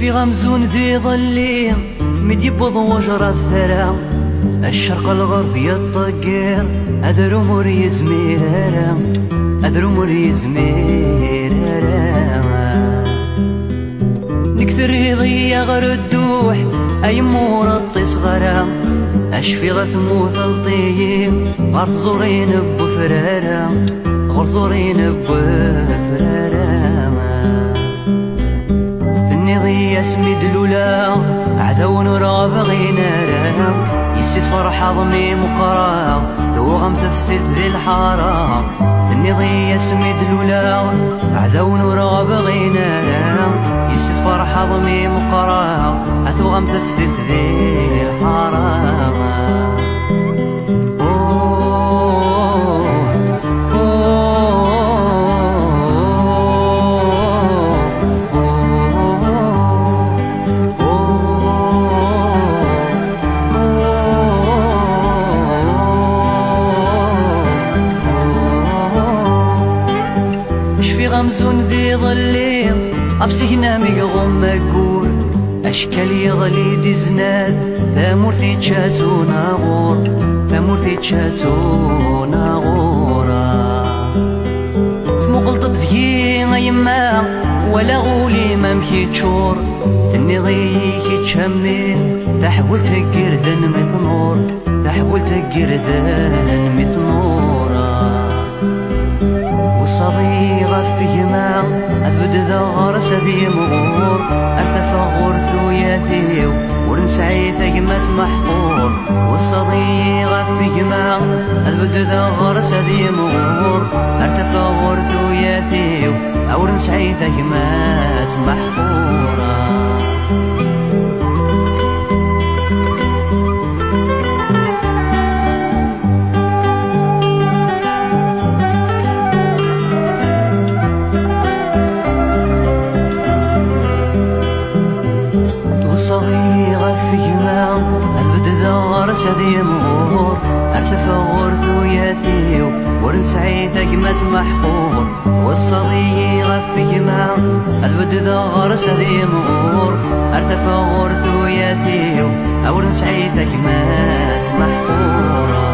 في غمزون ذي ظلي مد يبض وجر الثرى الشرق الغرب يطقر أذر أمور يزمير أذر أمور يزمير نكثر يضيع غير الدوح أي مرطي صغرى أشفي غثمو ثلطي غار زورين بفرارة غار زورين بفرارة ثني ضي اسمي دلولا عذو نرى بغينا يسيت فرح ضمي مقرا ذوغم تفتت ذي الحارة ثني ضي اسمي دلولا عذو نرى بغينا يسيت فرح ضمي مقرا ذوغم تفتت ذي الحارة غمزون ذي ظلي أبسينا ميغم مقول أشكال يغلي دي زناد ثامورتي تشاتو ناغور ثامورتي تشاتو ناغورا تمقلط ذي غيما ولا غولي ما مكي تشور ثني ضيكي تشمي تحول تقر ذن مثنور تحول تقر ذن مثنورا وصديقة فيما أثبت ذغر سدي مغور أثفغور ثوياتي ورنسعي ثقمة محقور والصديقة فيما أثبت ذغر سدي مغور أرتفغور ثوياتي ورنسعي ثقمة محقورة صغيرة فيما أثبت ذغر سدي مغور أرتفغور ثوياتي ورنسعي ثقمة محقور والصغيرة فيما أثبت ذغر سدي مغور أرتفغور ثوياتي ورنسعي ثقمة محقورة